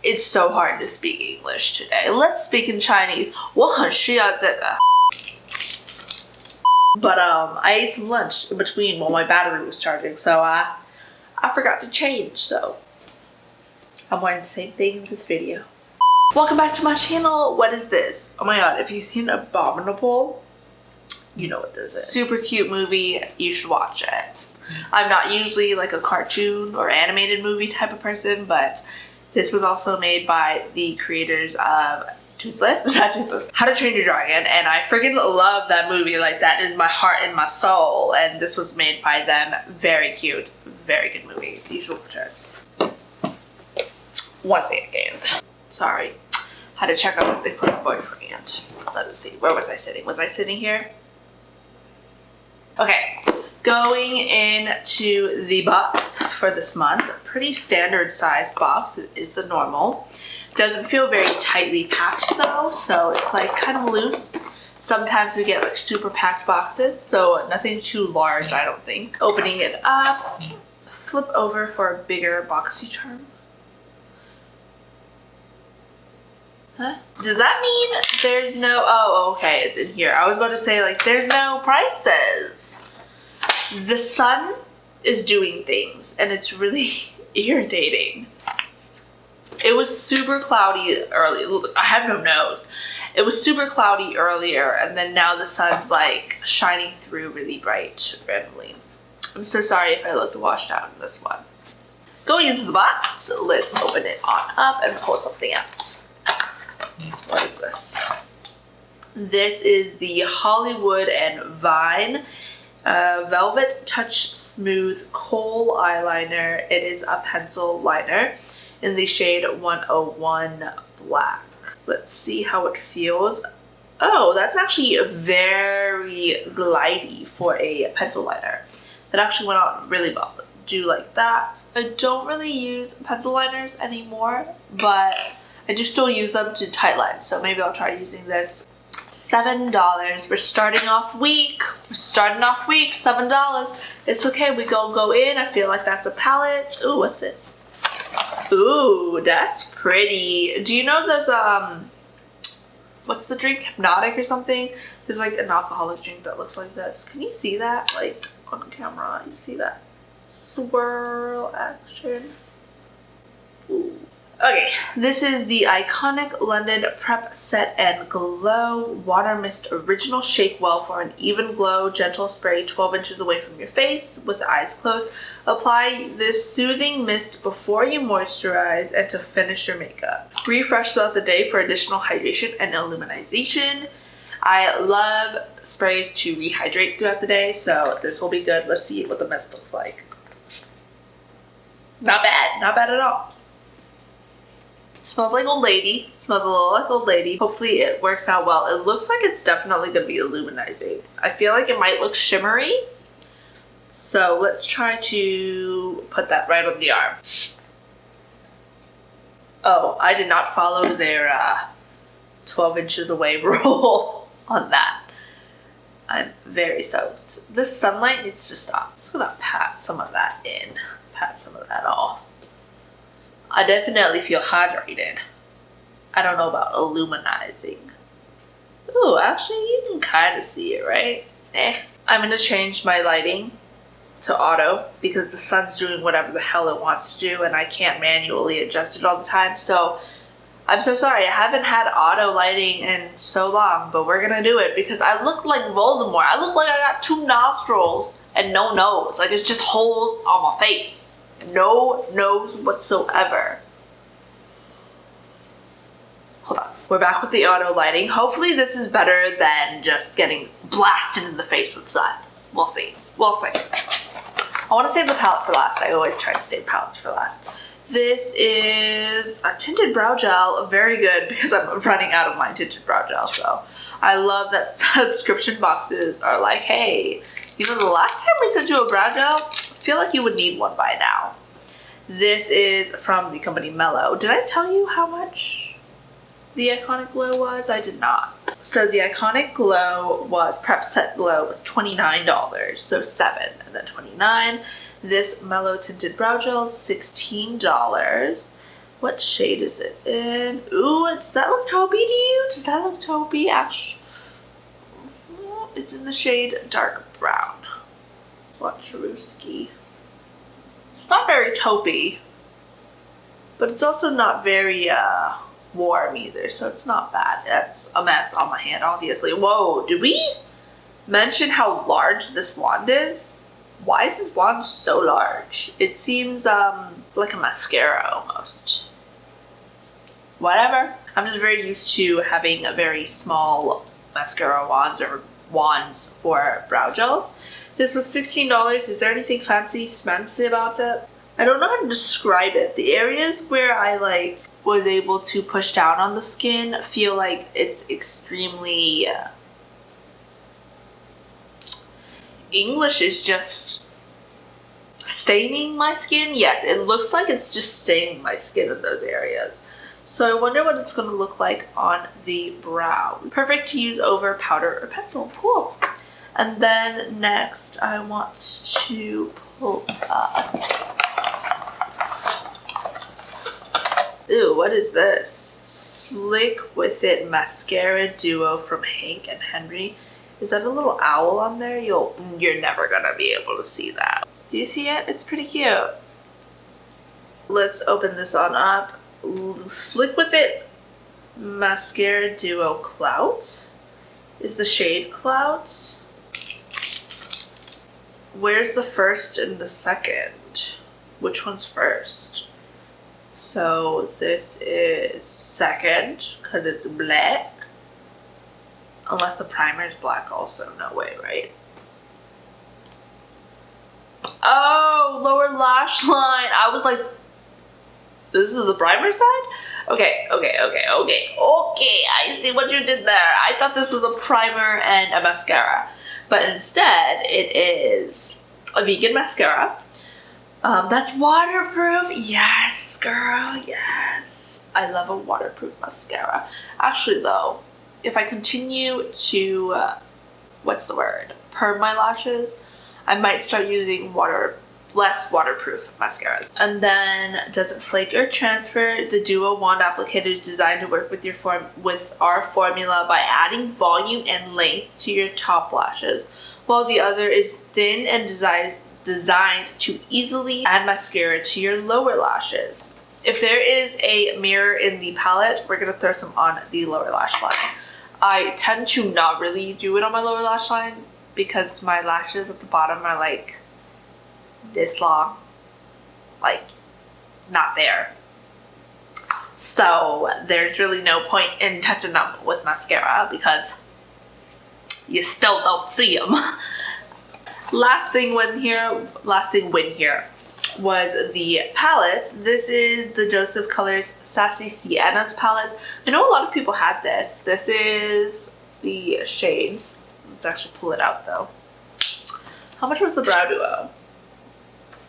It's so hard to speak English today. Let's speak in Chinese. 我很需要这个. But I ate some lunch in between while my battery was charging, so I forgot to change, so I'm wearing the same thing in this video. Welcome back to my channel. What is this? Oh my god, if you've seen Abominable, you know what this is. Super cute movie, you should watch it. I'm not usually like a cartoon or animated movie type of person, but this was also made by the creators of How to Train Your Dragon, and I freaking love that movie. Like, that is my heart and my soul, and this was made by them. Very cute, very good movie. You should watch it. Once again. Sorry. Had to check out something for my boyfriend. Let's see, where was I sitting? Was I sitting here? Okay. Going into the box for this month, pretty standard sized box is the normal. Doesn't feel very tightly packed though, so it's like kind of loose. Sometimes we get like super packed boxes, so nothing too large, I don't think. Opening it up, flip over for a bigger Boxycharm. Huh? Does that mean there's no, oh okay, it's in here. I was about to say like there's no prices. The sun is doing things and it's really irritating. It was super cloudy early. I have no nose. It was super cloudy earlier and then now the sun's like shining through really bright randomly. I'm so sorry if I looked washed out in this one. Going into the box, let's open it on up and pull something out. What is this? This is the Hollywood and Vine Velvet Touch Smooth Kohl Eyeliner. It is a pencil liner in the shade 101 Black. Let's see how it feels. Oh, that's actually very glidey for a pencil liner. That actually went on really well. Do like that. I don't really use pencil liners anymore, but I do still use them to tightline, so maybe I'll try using this. $7. We're starting off weak. $7. It's okay, we go in. I feel like that's a palette. Ooh, what's this? Ooh, that's pretty. Do you know there's what's the drink? Hypnotic or something? There's like an alcoholic drink that looks like this. Can you see that? Like on camera, you see that? Swirl action. Ooh. Okay, this is the iconic London Prep Set and Glow Water Mist Original Shake Well for an even glow. Gentle spray 12 inches away from your face with the eyes closed. Apply this soothing mist before you moisturize and to finish your makeup. Refresh throughout the day for additional hydration and illumination. I love sprays to rehydrate throughout the day, so this will be good. Let's see what the mist looks like. Not bad at all. Smells like Old Lady. Smells a little like Old Lady. Hopefully it works out well. It looks like it's definitely going to be illuminizing. I feel like it might look shimmery. So let's try to put that right on the arm. Oh, I did not follow their 12 inches away rule on that. I'm very soaked. This sunlight needs to stop. Just gonna pat some of that in. Pat some of that off. I definitely feel hydrated. I don't know about illuminizing. Ooh, actually you can kind of see it, right? I'm gonna change my lighting to auto because the sun's doing whatever the hell it wants to do and I can't manually adjust it all the time. So I'm so sorry, I haven't had auto lighting in so long, but we're gonna do it because I look like Voldemort. I look like I got 2 nostrils and no nose. Like it's just holes on my face. No nose whatsoever. Hold on. We're back with the auto lighting. Hopefully this is better than just getting blasted in the face with sun. We'll see. We'll see. I want to save the palette for last. I always try to save palettes for last. This is a tinted brow gel. Very good because I'm running out of my tinted brow gel. So I love that subscription boxes are like, hey, you know, the last time we sent you a brow gel, I feel like you would need one by now. This is from the company Mellow. Did I tell you how much the Iconic Glow was? I did not. So the Iconic Glow was, Prep Set Glow was $29. So 7 and then 29. This Mellow Tinted Brow Gel is $16. What shade is it in? Ooh, does that look taupey to you? Does that look taupey? Actually, it's in the shade dark brown. Swatcherooski. It's not very taupey, but it's also not very warm either, so it's not bad. That's a mess on my hand, obviously. Whoa, did we mention how large this wand is? Why is this wand so large? It seems like a mascara almost. Whatever. I'm just very used to having a very small mascara wands or wands for brow gels. This was $16. Is there anything fancy schmancy about it? I don't know how to describe it. The areas where I was able to push down on the skin feel like it's extremely English is just staining my skin. Yes, it looks like it's just staining my skin in those areas. So I wonder what it's going to look like on the brow. Perfect to use over powder or pencil. Cool. And then next I want to pull up. Ooh, what is this? Slick With It Mascara Duo from Hank and Henry. Is that a little owl on there? You're never gonna be able to see that. Do you see it? It's pretty cute. Let's open this on up. Slick With It Mascara Duo Clout is the shade Clout. Where's the first and the second? Which one's first? So this is second because it's black. Unless the primer is black also. No way, right? Oh, lower lash line. I was like, this is the primer side? Okay. I see what you did there. I thought this was a primer and a mascara. But instead, it is a vegan mascara. That's waterproof. Yes, girl, yes. I love a waterproof mascara. Actually, though, if I continue to, perm my lashes, I might start using less waterproof mascaras. And then, doesn't flake or transfer. The Duo Wand Applicator is designed to work with our formula by adding volume and length to your top lashes, while the other is thin and designed to easily add mascara to your lower lashes. If there is a mirror in the palette, we're gonna throw some on the lower lash line. I tend to not really do it on my lower lash line because my lashes at the bottom are like this long, like not there. So there's really no point in touching them with mascara because you still don't see them. Last thing win here was the palette. This is the Dose of Colors Sassy Sienna's palette. I know a lot of people had this. This is the shades. Let's actually pull it out though. How much was the Brow Duo?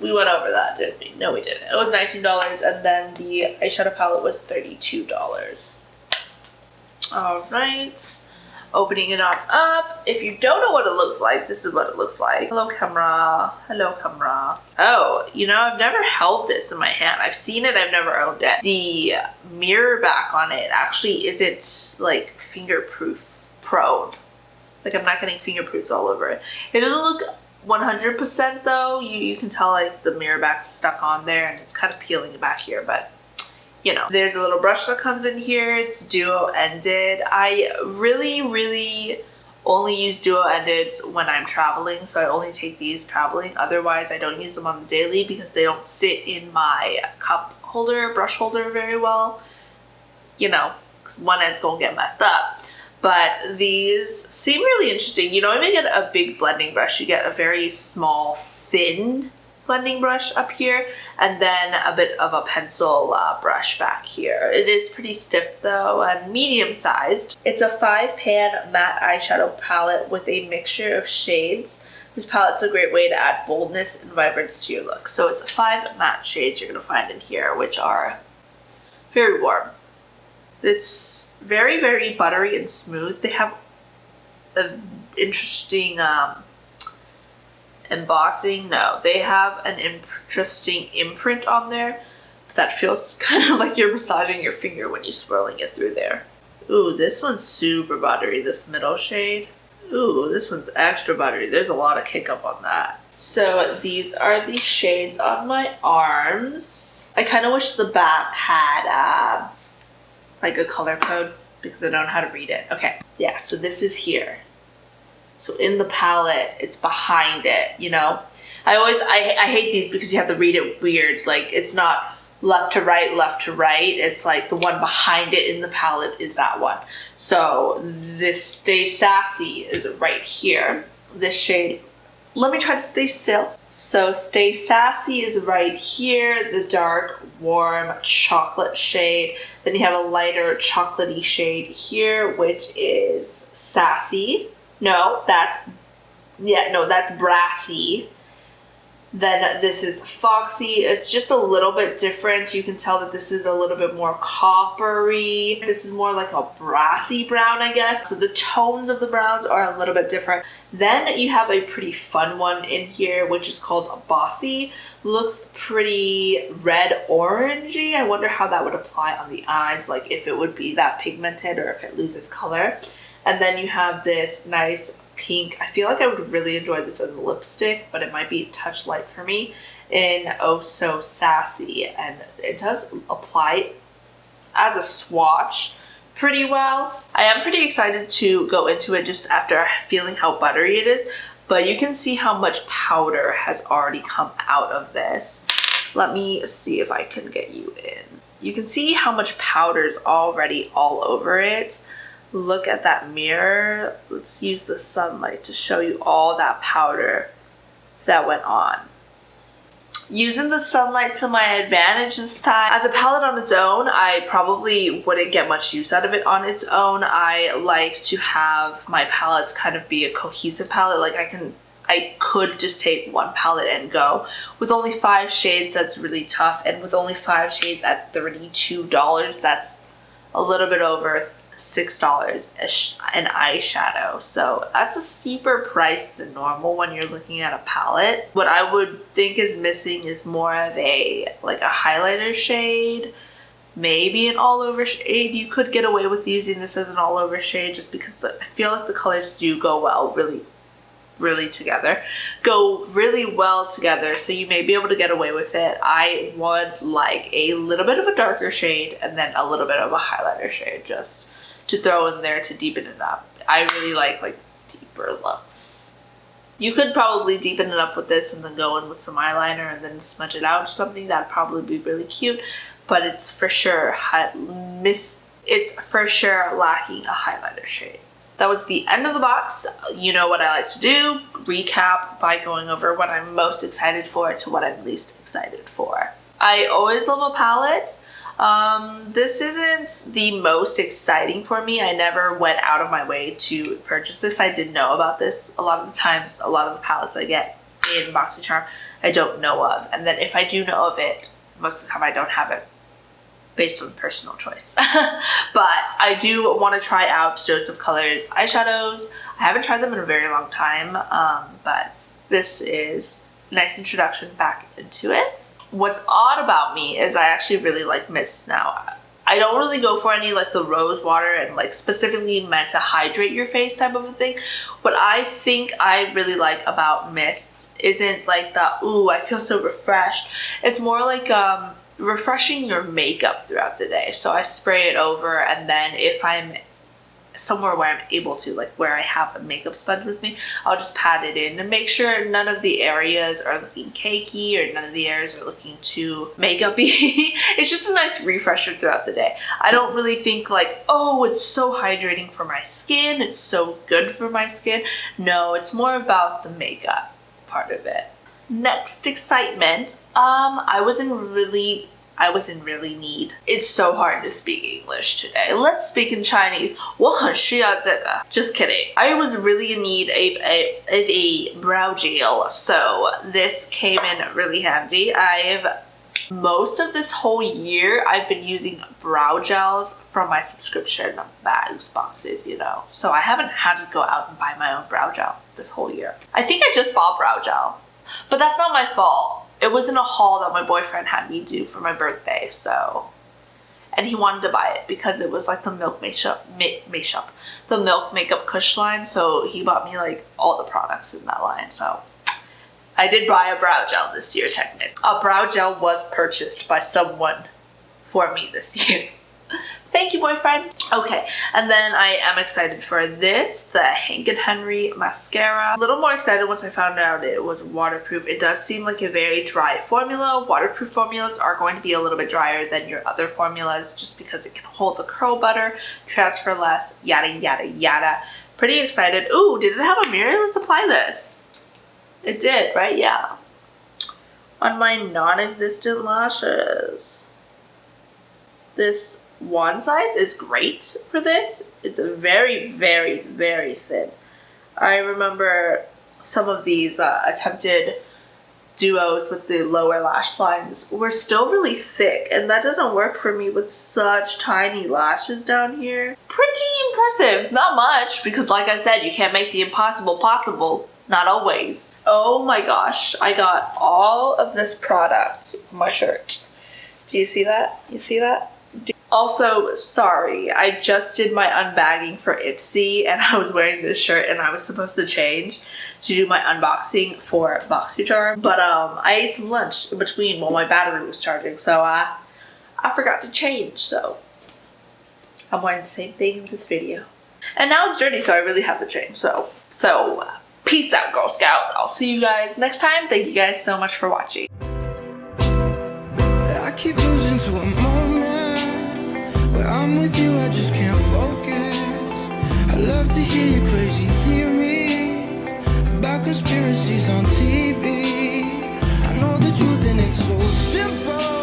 We went over that, didn't we? No, we didn't. It was $19 and then the eyeshadow palette was $32. All right. Opening it on up. If you don't know what it looks like, this is what it looks like. Hello camera. Hello camera. Oh, you know, I've never held this in my hand. I've seen it, I've never owned it. The mirror back on it actually isn't like fingerproof prone. Like I'm not getting fingerprints all over it. It doesn't look 100% though. You can tell like the mirror back's stuck on there and it's kind of peeling back here, but you know, there's a little brush that comes in here. It's duo ended. I really only use duo ended when I'm traveling, so I only take these traveling. Otherwise, I don't use them on the daily because they don't sit in my cup holder, brush holder very well. You know, because one end's gonna get messed up. But these seem really interesting. You don't even get a big blending brush. You get a very small, thin blending brush up here, and then a bit of a pencil brush back here. It is pretty stiff though and medium sized. It's a 5-pan matte eyeshadow palette with a mixture of shades. This palette's a great way to add boldness and vibrance to your look. So it's 5 matte shades you're gonna find in here, which are very warm. It's very buttery and smooth. They have an interesting embossing. No, they have an interesting imprint on there. That feels kind of like you're massaging your finger when you're swirling it through there. Ooh, this one's super buttery, this middle shade. Ooh, this one's extra buttery. There's a lot of kick up on that. So these are the shades on my arms. I kind of wish the back had like a color code because I don't know how to read it. Okay, yeah, so this is here. So in the palette, it's behind it, you know? I hate these because you have to read it weird. Like, it's not left to right, left to right. It's like the one behind it in the palette is that one. So this Stay Sassy is right here. This shade, let me try to stay still. So Stay Sassy is right here, the dark, warm chocolate shade. Then you have a lighter chocolatey shade here, which is Sassy. No, that's Brassy. Then this is Foxy. It's just a little bit different. You can tell that this is a little bit more coppery. This is more like a brassy brown, I guess. So the tones of the browns are a little bit different. Then you have a pretty fun one in here, which is called Bossy. Looks pretty red orangey. I wonder how that would apply on the eyes, like if it would be that pigmented or if it loses color. And then you have this nice pink. I feel like I would really enjoy this as a lipstick, but it might be a touch light for me, in Oh So Sassy. And it does apply as a swatch pretty well. I am pretty excited to go into it just after feeling how buttery it is, but you can see how much powder has already come out of this. Let me see if I can get you in. You can see how much powder is already all over it. Look at that mirror. Let's use the sunlight to show you all that powder that went on. Using the sunlight to my advantage this time. As a palette on its own, I probably wouldn't get much use out of it on its own. I like to have my palettes kind of be a cohesive palette. Like I could just take one palette and go. With only 5 shades, that's really tough. And with only 5 shades at $32, that's a little bit over $6 an eyeshadow. So that's a steeper price than normal when you're looking at a palette. What I would think is missing is more of a highlighter shade, maybe an all over shade. You could get away with using this as an all over shade just because I feel like the colors do go well really together, go really well together, so you may be able to get away with it. I would like a little bit of a darker shade and then a little bit of a highlighter shade just to throw in there to deepen it up. I really like deeper looks. You could probably deepen it up with this and then go in with some eyeliner and then smudge it out or something. That'd probably be really cute, but it's for sure lacking a highlighter shade. That was the end of the box. You know what I like to do, recap by going over what I'm most excited for to what I'm least excited for. I always love a palette. This isn't the most exciting for me. I never went out of my way to purchase this. I didn't know about this. A lot of the times, a lot of the palettes I get in Boxycharm, I don't know of. And then if I do know of it, most of the time I don't have it based on personal choice. But I do want to try out Joseph Color's eyeshadows. I haven't tried them in a very long time, but this is a nice introduction back into it. What's odd about me is I actually really like mists now. I don't really go for any the rose water and specifically meant to hydrate your face type of a thing. What I think I really like about mists isn't the, ooh, I feel so refreshed. It's more refreshing your makeup throughout the day. So I spray it over, and then if I'm somewhere where I'm able to, where I have a makeup sponge with me, I'll just pat it in to make sure none of the areas are looking cakey or none of the areas are looking too makeup-y. It's just a nice refresher throughout the day. I don't really think oh, it's so hydrating for my skin, it's so good for my skin. No, it's more about the makeup part of it. Next excitement, I was in really need. It's so hard to speak English today. Let's speak in Chinese. 我很需要这个. Just kidding. I was really in need of a brow gel, so this came in really handy. Most of this whole year, I've been using brow gels from my subscription bags boxes, you know. So I haven't had to go out and buy my own brow gel this whole year. I think I just bought brow gel. But that's not my fault. It was in a haul that my boyfriend had me do for my birthday, so. And he wanted to buy it because it was like the Milk the Milk Makeup Kush line, so he bought me like all the products in that line, so. I did buy a brow gel this year, technically. A brow gel was purchased by someone for me this year. Thank you, boyfriend. Okay, and then I am excited for this, the Hank & Henry mascara. A little more excited once I found out it was waterproof. It does seem like a very dry formula. Waterproof formulas are going to be a little bit drier than your other formulas just because it can hold the curl better, transfer less, yada, yada, yada. Pretty excited. Ooh, did it have a mirror? Let's apply this. It did, right? Yeah. On my non-existent lashes. This wand size is great for this. It's very, very, very thin. I remember some of these attempted duos with the lower lash lines were still really thick, and that doesn't work for me with such tiny lashes down here. Pretty impressive. Not much, because like I said, you can't make the impossible possible. Not always. Oh my gosh, I got all of this product on my shirt. Do you see that? You see that? Also, sorry, I just did my unbagging for IPSY and I was wearing this shirt and I was supposed to change to do my unboxing for Boxycharm, but I ate some lunch in between while my battery was charging, so I forgot to change, so I'm wearing the same thing in this video. And now it's dirty, so I really have to change, so peace out, Girl Scout. I'll see you guys next time. Thank you guys so much for watching. I keep losing to a moment where I'm with you, I just can't focus. I love to hear your crazy theories about conspiracies on TV. I know the truth and it's so simple.